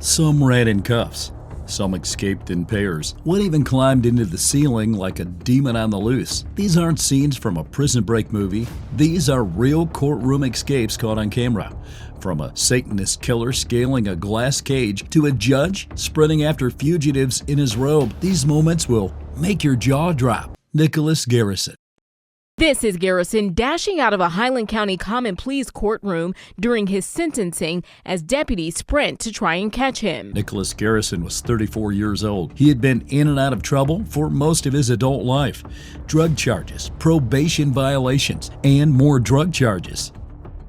Some ran in cuffs. Some escaped in pairs. One even climbed into the ceiling like a demon on the loose. These aren't scenes from a Prison Break movie. These are real courtroom escapes caught on camera. From a Satanist killer scaling a glass cage to a judge sprinting after fugitives in his robe, these moments will make your jaw drop. Nicholas Garrison. This is Garrison dashing out of a Highland County Common Pleas courtroom during his sentencing as deputies sprint to try and catch him. Nicholas Garrison was 34 years old. He had been in and out of trouble for most of his adult life. Drug charges, probation violations, and more drug charges.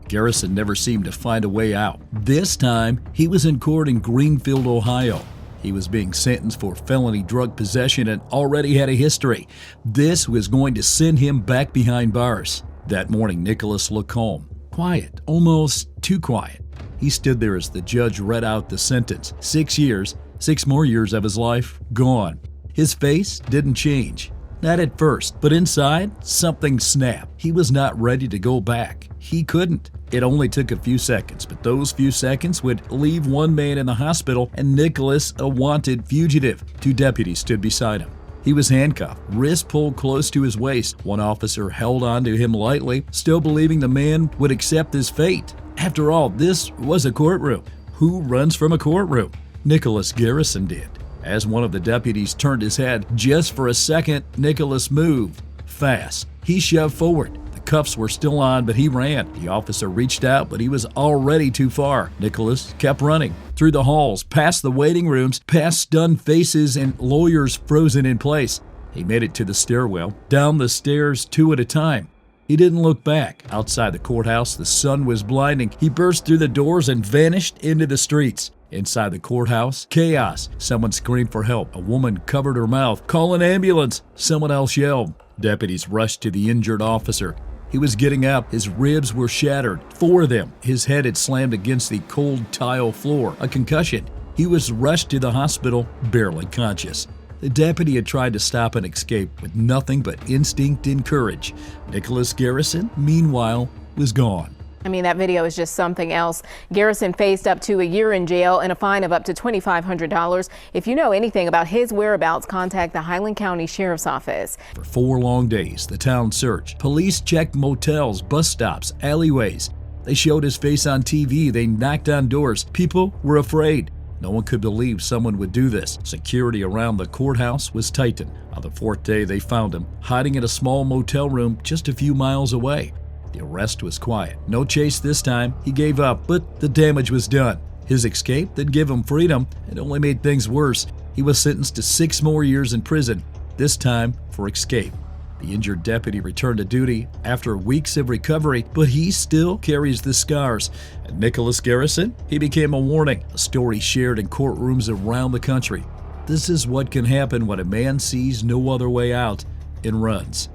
Garrison never seemed to find a way out. This time, he was in court in Greenfield, Ohio. He was being sentenced for felony drug possession and already had a history. This was going to send him back behind bars. That morning, Nicholas looked calm, quiet, almost too quiet. He stood there as the judge read out the sentence. 6 years, 6 more years of his life, gone. His face didn't change. Not at first, but inside, something snapped. He was not ready to go back. He couldn't. It only took a few seconds, but those few seconds would leave one man in the hospital and Nicholas a wanted fugitive. 2 deputies stood beside him. He was handcuffed, wrist pulled close to his waist. One officer held on to him lightly, still believing the man would accept his fate. After all, this was a courtroom. Who runs from a courtroom? Nicholas Garrison did. As one of the deputies turned his head, just for a second, Nicholas moved. Fast. He shoved forward. The cuffs were still on, but he ran. The officer reached out, but he was already too far. Nicholas kept running. Through the halls, past the waiting rooms, past stunned faces and lawyers frozen in place. He made it to the stairwell, down the stairs 2 at a time. He didn't look back. Outside the courthouse, the sun was blinding. He burst through the doors and vanished into the streets. Inside the courthouse, chaos. Someone screamed for help. A woman covered her mouth. "Call an ambulance!" Someone else yelled. Deputies rushed to the injured officer. He was getting up. His ribs were shattered. 4 of them. His head had slammed against the cold tile floor. A concussion. He was rushed to the hospital, barely conscious. The deputy had tried to stop an escape with nothing but instinct and courage. Nicholas Garrison, meanwhile, was gone. I mean, that video is just something else. Garrison faced up to a year in jail and a fine of up to $2,500. If you know anything about his whereabouts, contact the Highland County Sheriff's Office. For 4 long days, the town searched. Police checked motels, bus stops, alleyways. They showed his face on TV. They knocked on doors. People were afraid. No one could believe someone would do this. Security around the courthouse was tightened. On the 4th day, they found him hiding in a small motel room just a few miles away. The arrest was quiet. No chase this time. He gave up, but the damage was done. His escape that gave him freedom had only made things worse. He was sentenced to 6 more years in prison, this time for escape. The injured deputy returned to duty after weeks of recovery, but he still carries the scars. And Nicholas Garrison, he became a warning, a story shared in courtrooms around the country. This is what can happen when a man sees no other way out and runs.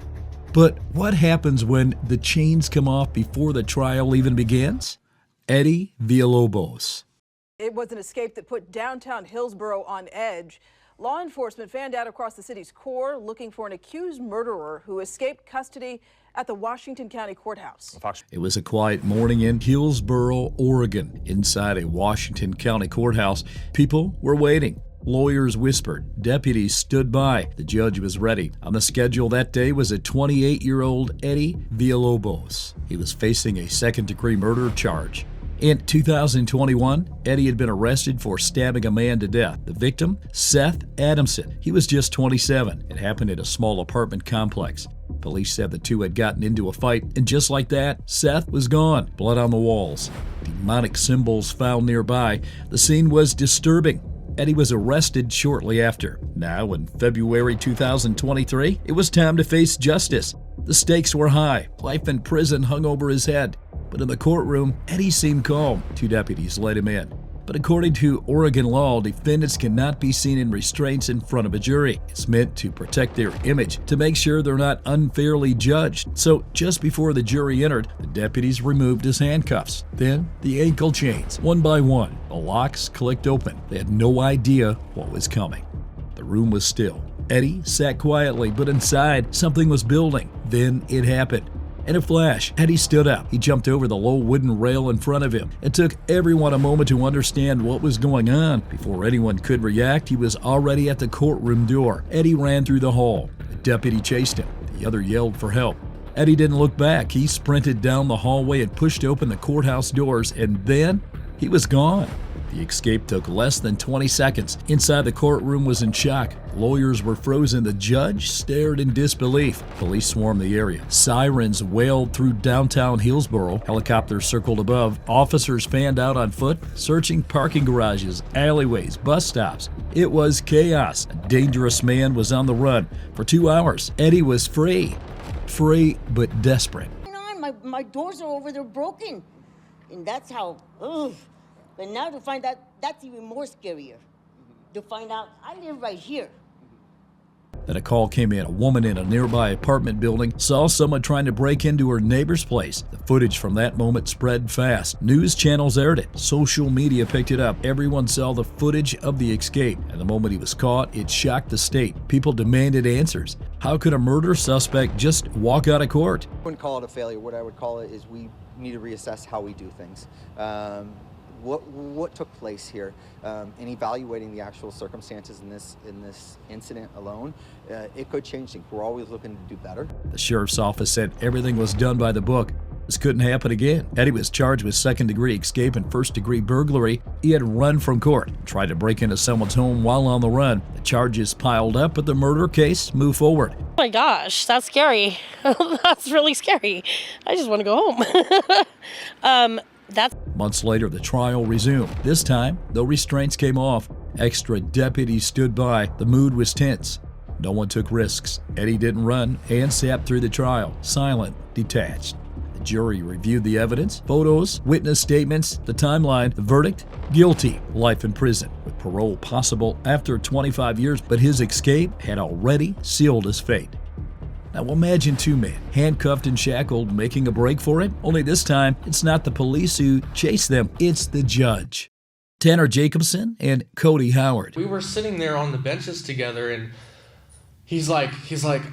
But what happens when the chains come off before the trial even begins? Eddie Villalobos. It was an escape that put downtown Hillsborough on edge. Law enforcement fanned out across the city's core looking for an accused murderer who escaped custody at the Washington County Courthouse. It was a quiet morning in Hillsborough, Oregon. Inside a Washington County courthouse, people were waiting. Lawyers whispered. Deputies stood by. The judge was ready. On the schedule that day was a 28-year-old Eddie Villalobos. He was facing a second-degree murder charge. In 2021, Eddie had been arrested for stabbing a man to death. The victim, Seth Adamson. He was just 27. It happened at a small apartment complex. Police said the two had gotten into a fight, and just like that, Seth was gone. Blood on the walls. Demonic symbols found nearby. The scene was disturbing. Eddie was arrested shortly after. Now, in February 2023, it was time to face justice. The stakes were high. Life in prison hung over his head. But in the courtroom, Eddie seemed calm. 2 deputies let him in. But according to Oregon law, defendants cannot be seen in restraints in front of a jury. It's meant to protect their image, to make sure they're not unfairly judged. So just before the jury entered, the deputies removed his handcuffs. Then the ankle chains. One by one, the locks clicked open. They had no idea what was coming. The room was still. Eddie sat quietly, but inside, something was building. Then it happened. In a flash, Eddie stood up. He jumped over the low wooden rail in front of him. It took everyone a moment to understand what was going on. Before anyone could react, he was already at the courtroom door. Eddie ran through the hall. The deputy chased him. The other yelled for help. Eddie didn't look back. He sprinted down the hallway and pushed open the courthouse doors, and then he was gone. The escape took less than 20 seconds. Inside, the courtroom was in shock. Lawyers were frozen. The judge stared in disbelief. Police swarmed the area. Sirens wailed through downtown Hillsborough. Helicopters circled above. Officers fanned out on foot, searching parking garages, alleyways, bus stops. It was chaos. A dangerous man was on the run. For 2 hours, Eddie was free. Free but desperate. My doors are over there broken. And that's how, ugh. But now to find out, that's even more scarier. To find out, I live right here. Then a call came in. A woman in a nearby apartment building saw someone trying to break into her neighbor's place. The footage from that moment spread fast. News channels aired it. Social media picked it up. Everyone saw the footage of the escape. And the moment he was caught, it shocked the state. People demanded answers. How could a murder suspect just walk out of court? I wouldn't call it a failure. What I would call it is we need to reassess how we do things. What took place here, and evaluating the actual circumstances in this incident alone, it could change things. We're always looking to do better. The sheriff's office said everything was done by the book. This couldn't happen again. Eddie was charged with second-degree escape and first-degree burglary. He had run from court, tried to break into someone's home while on the run. The charges piled up, but the murder case moved forward. Oh my gosh, that's scary. That's really scary. I just want to go home. Months later, the trial resumed. This time, though restraints came off, extra deputies stood by. The mood was tense. No one took risks. Eddie didn't run and sat through the trial, silent, detached. The jury reviewed the evidence, photos, witness statements, the timeline, the verdict: guilty, life in prison, with parole possible after 25 years, but his escape had already sealed his fate. Now imagine two men, handcuffed and shackled, making a break for it. Only this time, it's not the police who chase them, it's the judge. Tanner Jacobson and Cody Howard. We were sitting there on the benches together, and he's like,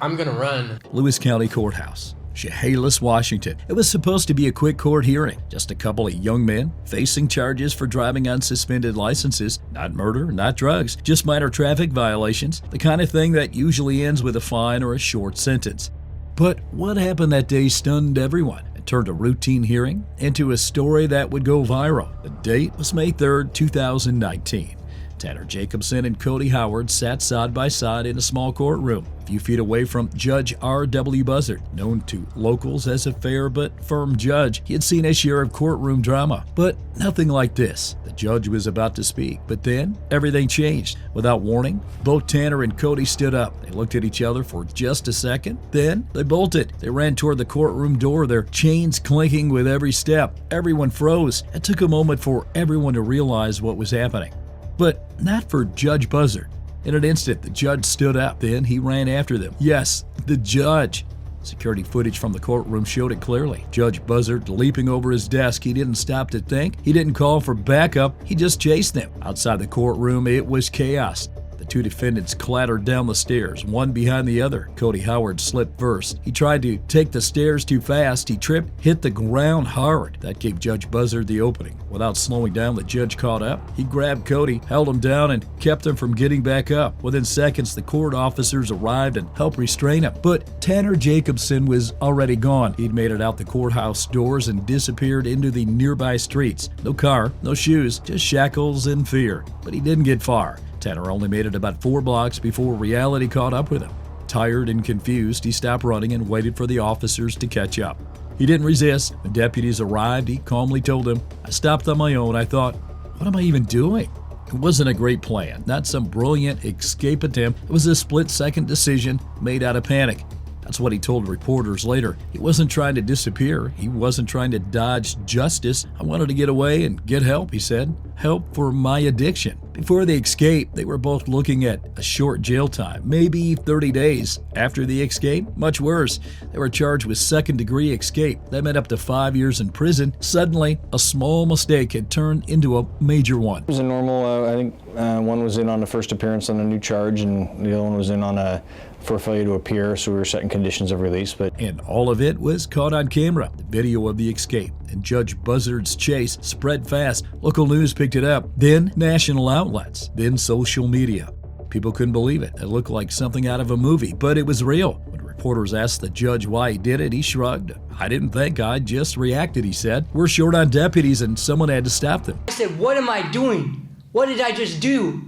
I'm gonna run. Lewis County Courthouse, Chehalis, Washington. It was supposed to be a quick court hearing. Just a couple of young men facing charges for driving on suspended licenses. Not murder, not drugs, just minor traffic violations. The kind of thing that usually ends with a fine or a short sentence. But what happened that day stunned everyone. It turned a routine hearing into a story that would go viral. The date was May 3rd, 2019. Tanner Jacobson and Cody Howard sat side by side in a small courtroom, a few feet away from Judge R.W. Buzzard, known to locals as a fair but firm judge. He had seen his share of courtroom drama, but nothing like this. The judge was about to speak, but then everything changed. Without warning, both Tanner and Cody stood up. They looked at each other for just a second, then they bolted. They ran toward the courtroom door, their chains clinking with every step. Everyone froze. It took a moment for everyone to realize what was happening. But not for Judge Buzzard. In an instant, the judge stood up. Then he ran after them. Yes, the judge. Security footage from the courtroom showed it clearly. Judge Buzzard leaping over his desk. He didn't stop to think. He didn't call for backup. He just chased them. Outside the courtroom, it was chaos. The two defendants clattered down the stairs, one behind the other. Cody Howard slipped first. He tried to take the stairs too fast. He tripped, hit the ground hard. That gave Judge Buzzard the opening. Without slowing down, the judge caught up. He grabbed Cody, held him down, and kept him from getting back up. Within seconds, the court officers arrived and helped restrain him. But Tanner Jacobson was already gone. He'd made it out the courthouse doors and disappeared into the nearby streets. No car, no shoes, just shackles and fear. But he didn't get far. Tanner only made it about 4 blocks before reality caught up with him. Tired and confused, he stopped running and waited for the officers to catch up. He didn't resist. When deputies arrived, he calmly told them, "I stopped on my own. I thought, what am I even doing?" It wasn't a great plan, not some brilliant escape attempt. It was a split-second decision made out of panic. That's what he told reporters later. He wasn't trying to disappear. He wasn't trying to dodge justice. "I wanted to get away and get help," he said. "Help for my addiction." Before the escape, they were both looking at a short jail time, maybe 30 days. After the escape, much worse. They were charged with second-degree escape. That meant up to 5 years in prison. Suddenly, a small mistake had turned into a major one. It was a normal, I think one was in on the first appearance on a new charge, and the other one was in on for failure to appear, so we were setting conditions of release. And all of it was caught on camera, the video of the escape. And Judge Buzzard's chase spread fast. Local news picked it up, then national outlets, then social media. People couldn't believe it. It looked like something out of a movie, but it was real. When reporters asked the judge why he did it, he shrugged. "I didn't think, I just reacted," he said. "We're short on deputies and someone had to stop them." I said, "What am I doing? What did I just do?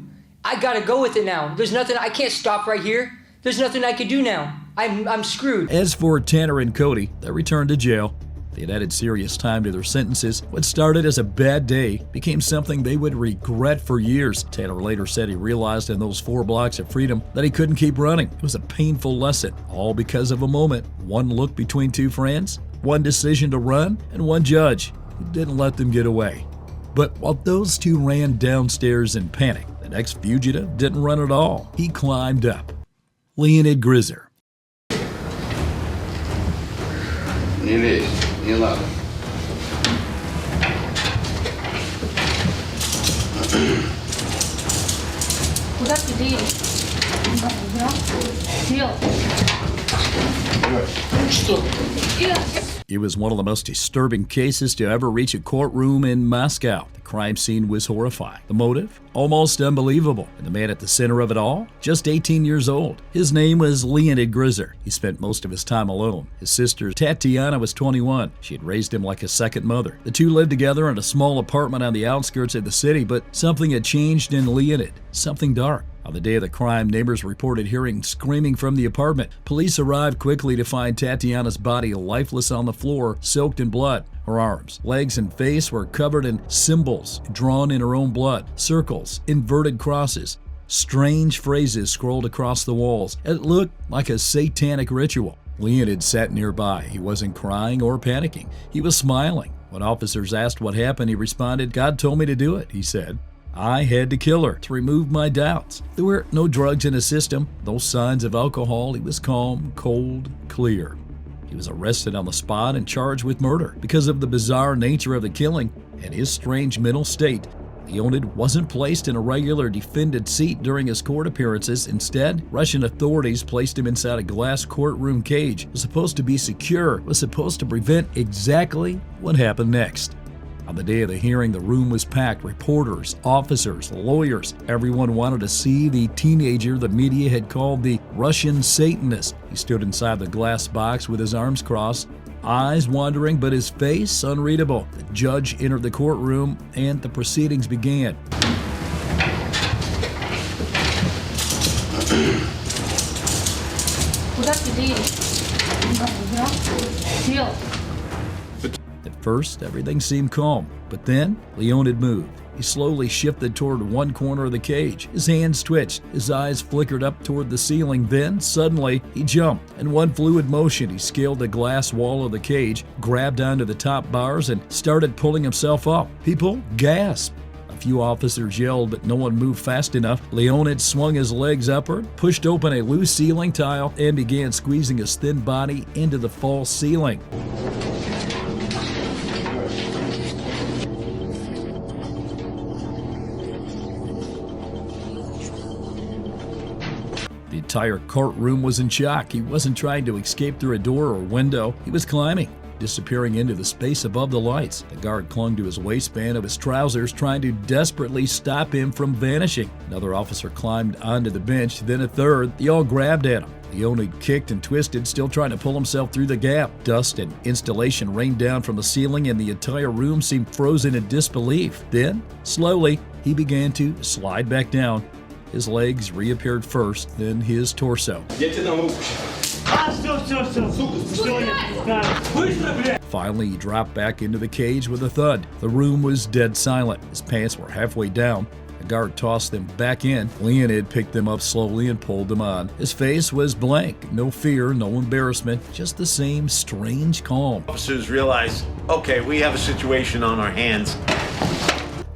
I gotta go with it now. There's nothing, I can't stop right here. There's nothing I can do now. I'm screwed." As for Tanner and Cody, they returned to jail. They had added serious time to their sentences. What started as a bad day became something they would regret for years. Tanner later said he realized in those 4 blocks of freedom that he couldn't keep running. It was a painful lesson, all because of a moment. One look between 2 friends, one decision to run, and one judge who didn't let them get away. But while those 2 ran downstairs in panic, the next fugitive didn't run at all. He climbed up. Leonid Grizzer. Куда ты едешь? Дело. Что? It was one of the most disturbing cases to ever reach a courtroom in Moscow. The crime scene was horrifying. The motive? Almost unbelievable. And the man at the center of it all? Just 18 years old. His name was Leonid Grizzer. He spent most of his time alone. His sister, Tatiana, was 21. She had raised him like a second mother. The two lived together in a small apartment on the outskirts of the city, but something had changed in Leonid. Something dark. On the day of the crime, neighbors reported hearing screaming from the apartment. Police arrived quickly to find Tatiana's body lifeless on the floor, soaked in blood. Her arms, legs, and face were covered in symbols drawn in her own blood, circles, inverted crosses. Strange phrases scrolled across the walls. It looked like a satanic ritual. Leonid sat nearby. He wasn't crying or panicking. He was smiling. When officers asked what happened, he responded, "God told me to do it," he said. "I had to kill her to remove my doubts." There were no drugs in his system, no signs of alcohol. He was calm, cold, clear. He was arrested on the spot and charged with murder. Because of the bizarre nature of the killing and his strange mental state, Leonid wasn't placed in a regular defended seat during his court appearances. Instead, Russian authorities placed him inside a glass courtroom cage. It was supposed to be secure. It was supposed to prevent exactly what happened next. On the day of the hearing, the room was packed. Reporters, officers, lawyers. Everyone wanted to see the teenager the media had called the Russian Satanist. He stood inside the glass box with his arms crossed, eyes wandering, but his face unreadable. The judge entered the courtroom and the proceedings began. Куда ты едешь? Дело. At first, everything seemed calm, but then Leonid moved. He slowly shifted toward one corner of the cage. His hands twitched. His eyes flickered up toward the ceiling. Then, suddenly, he jumped. In one fluid motion, he scaled the glass wall of the cage, grabbed onto the top bars, and started pulling himself up. People gasped. A few officers yelled, but no one moved fast enough. Leonid swung his legs upward, pushed open a loose ceiling tile, and began squeezing his thin body into the false ceiling. The entire courtroom was in shock. He wasn't trying to escape through a door or window. He was climbing, disappearing into the space above the lights. The guard clung to his waistband of his trousers, trying to desperately stop him from vanishing. Another officer climbed onto the bench, then a third. They all grabbed at him. Leonid kicked and twisted, still trying to pull himself through the gap. Dust and installation rained down from the ceiling, and the entire room seemed frozen in disbelief. Then, slowly, he began to slide back down. His legs reappeared first, then his torso. Finally, he dropped back into the cage with a thud. The room was dead silent. His pants were halfway down. The guard tossed them back in. Leonid picked them up slowly and pulled them on. His face was blank. No fear, no embarrassment, just the same strange calm. Officers realized, okay, we have a situation on our hands.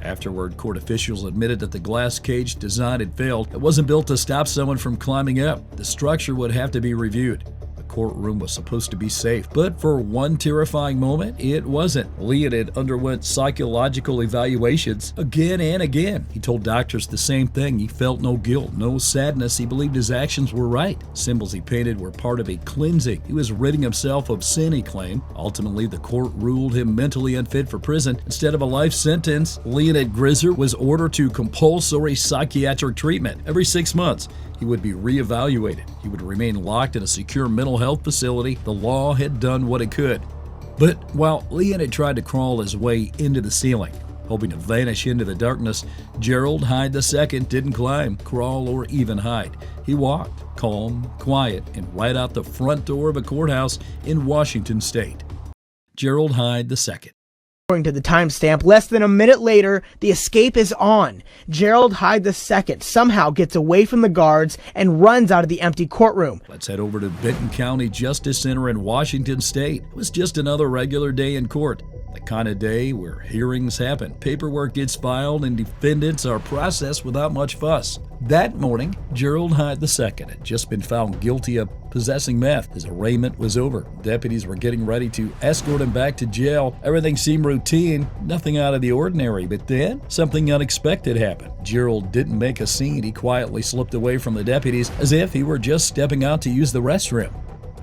Afterward, court officials admitted that the glass cage design had failed. It wasn't built to stop someone from climbing up. The structure would have to be reviewed. The courtroom was supposed to be safe, but for one terrifying moment, it wasn't. Leonid underwent psychological evaluations again and again. He told doctors the same thing. He felt no guilt, no sadness. He believed his actions were right. Symbols he painted were part of a cleansing. He was ridding himself of sin, he claimed. Ultimately, the court ruled him mentally unfit for prison. Instead of a life sentence, Leonid Grisser was ordered to compulsory psychiatric treatment. Every 6 months, he would be reevaluated. He would remain locked in a secure mental health facility. The law had done what it could. But while Leonid tried to crawl his way into the ceiling, hoping to vanish into the darkness, Gerald Hyde II didn't climb, crawl, or even hide. He walked, calm, quiet, and right out the front door of a courthouse in Washington state. Gerald Hyde II. According to the timestamp, less than a minute later, the escape is on. Gerald Hyde II somehow gets away from the guards and runs out of the empty courtroom. Let's head over to Benton County Justice Center in Washington state. It was just another regular day in court. The kind of day where hearings happen, paperwork gets filed, and defendants are processed without much fuss. That morning, Gerald Hyde II had just been found guilty of possessing meth. His arraignment was over. Deputies were getting ready to escort him back to jail. Everything seemed routine, nothing out of the ordinary, but then something unexpected happened. Gerald didn't make a scene. He quietly slipped away from the deputies as if he were just stepping out to use the restroom.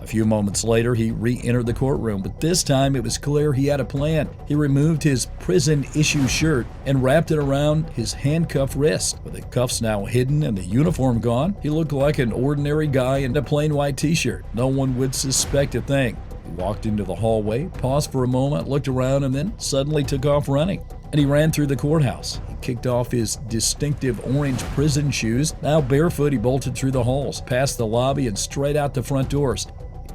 A few moments later, he re-entered the courtroom, but this time it was clear he had a plan. He removed his prison-issue shirt and wrapped it around his handcuffed wrist. With the cuffs now hidden and the uniform gone, he looked like an ordinary guy in a plain white t-shirt. No one would suspect a thing. He walked into the hallway, paused for a moment, looked around, and then suddenly took off running. And he ran through the courthouse. He kicked off his distinctive orange prison shoes. Now barefoot, he bolted through the halls, past the lobby, and straight out the front doors.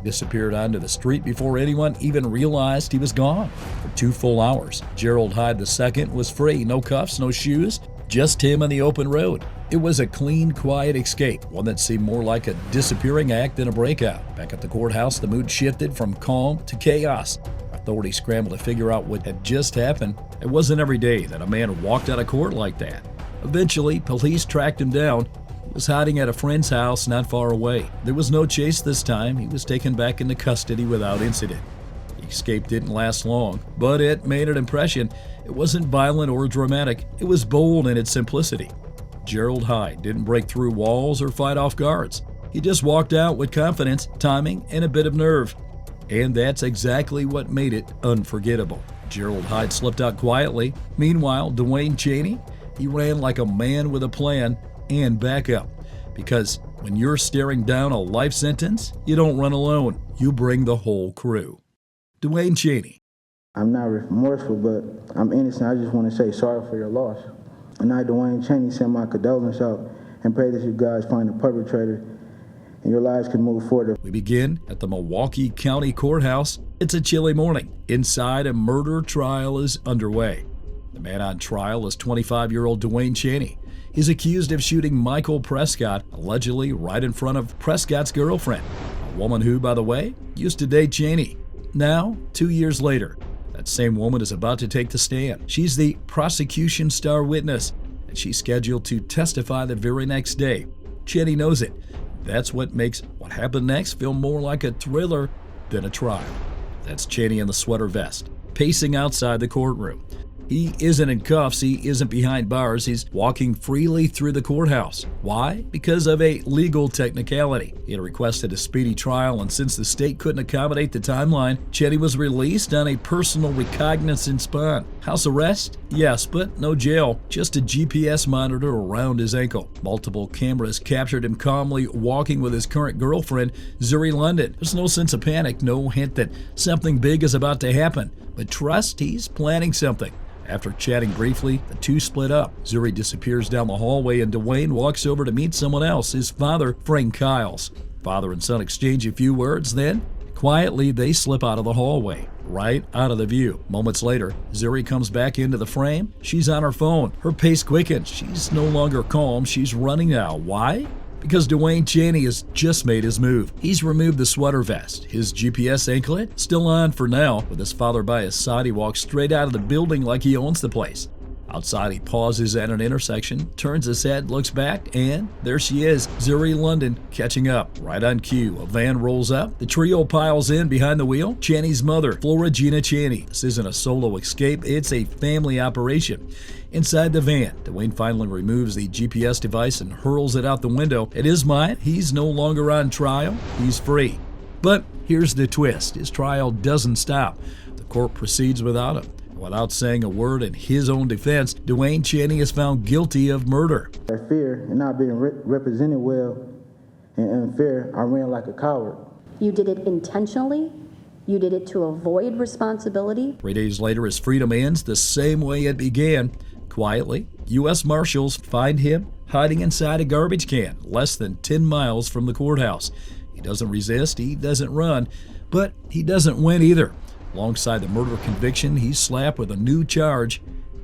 Disappeared onto the street before anyone even realized he was gone. For 2 full hours, Gerald Hyde II was free. No cuffs, no shoes, just him on the open road. It was a clean, quiet escape, one that seemed more like a disappearing act than a breakout. Back at the courthouse, the mood shifted from calm to chaos. Authorities scrambled to figure out what had just happened. It wasn't every day that a man walked out of court like that. Eventually, police tracked him down. He was hiding at a friend's house not far away. There was no chase this time. He was taken back into custody without incident. The escape didn't last long, but it made an impression. It wasn't violent or dramatic. It was bold in its simplicity. Gerald Hyde didn't break through walls or fight off guards. He just walked out with confidence, timing, and a bit of nerve. And that's exactly what made it unforgettable. Gerald Hyde slipped out quietly. Meanwhile, Dwayne Cheney, he ran like a man with a plan and backup. Because when you're staring down a life sentence, you don't run alone. You bring the whole crew. Dwayne Cheney. I'm not remorseful, but I'm innocent. I just want to say sorry for your loss. And I, Dwayne Cheney, send my condolences out and pray that you guys find the perpetrator and your lives can move forward. We begin at the Milwaukee County Courthouse. It's a chilly morning. Inside, a murder trial is underway. The man on trial is 25-year-old Dwayne Cheney. He's accused of shooting Michael Prescott, allegedly right in front of Prescott's girlfriend, a woman who, by the way, used to date Cheney. Now, 2 years later, that same woman is about to take the stand. She's the prosecution star witness, and she's scheduled to testify the very next day. Cheney knows it. That's what makes what happened next feel more like a thriller than a trial. That's Cheney in the sweater vest, pacing outside the courtroom. He isn't in cuffs, he isn't behind bars, he's walking freely through the courthouse. Why? Because of a legal technicality. He had requested a speedy trial, and since the state couldn't accommodate the timeline, Cheney was released on a personal recognizance bond. House arrest? Yes, but no jail, just a GPS monitor around his ankle. Multiple cameras captured him calmly walking with his current girlfriend, Zuri London. There's no sense of panic, no hint that something big is about to happen, but trust he's planning something. After chatting briefly, the two split up. Zuri disappears down the hallway and Dwayne walks over to meet someone else, his father, Frank Kiles. Father and son exchange a few words, then quietly they slip out of the hallway, right out of the view. Moments later, Zuri comes back into the frame. She's on her phone. Her pace quickens. She's no longer calm. She's running now. Why? Because Dwayne Cheney has just made his move. He's removed the sweater vest. His GPS anklet still on for now. With his father by his side, he walks straight out of the building like he owns the place. Outside, he pauses at an intersection, turns his head, looks back, and there she is, Zuri London, catching up. Right on cue, a van rolls up. The trio piles in behind the wheel. Chaney's mother, Flora Gina Chaney. This isn't a solo escape, it's a family operation. Inside the van, Dwayne finally removes the GPS device and hurls it out the window. In his mind, he's no longer on trial, he's free. But here's the twist. His trial doesn't stop. The court proceeds without him. Without saying a word in his own defense, Dwayne Chaney is found guilty of murder. That fear and not being represented well and unfair, I ran like a coward. You did it intentionally. You did it to avoid responsibility. 3 days later, his freedom ends the same way it began. Quietly, U.S. Marshals find him hiding inside a garbage can less than 10 miles from the courthouse. He doesn't resist, he doesn't run, but he doesn't win either. Alongside the murder conviction, he's slapped with a new charge,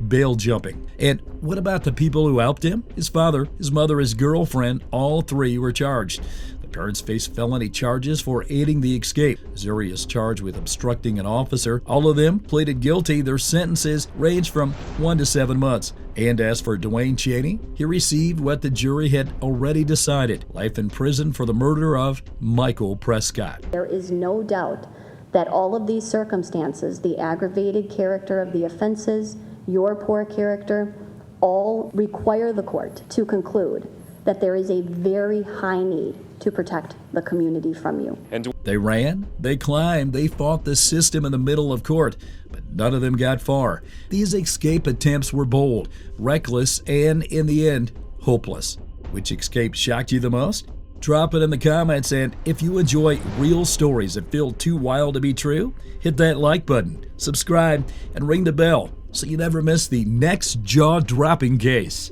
bail jumping. And what about the people who helped him? His father, his mother, his girlfriend, all three were charged. The parents face felony charges for aiding the escape. Zuri is charged with obstructing an officer. All of them pleaded guilty. Their sentences range from 1 to 7 months. And as for Dwayne Chaney, he received what the jury had already decided: life in prison for the murder of Michael Prescott. There is no doubt that all of these circumstances, the aggravated character of the offenses, your poor character, all require the court to conclude that there is a very high need to protect the community from you. They ran, they climbed, they fought the system in the middle of court, but none of them got far. These escape attempts were bold, reckless, and in the end, hopeless. Which escape shocked you the most? Drop it in the comments, and if you enjoy real stories that feel too wild to be true, hit that like button, subscribe, and ring the bell so you never miss the next jaw-dropping case.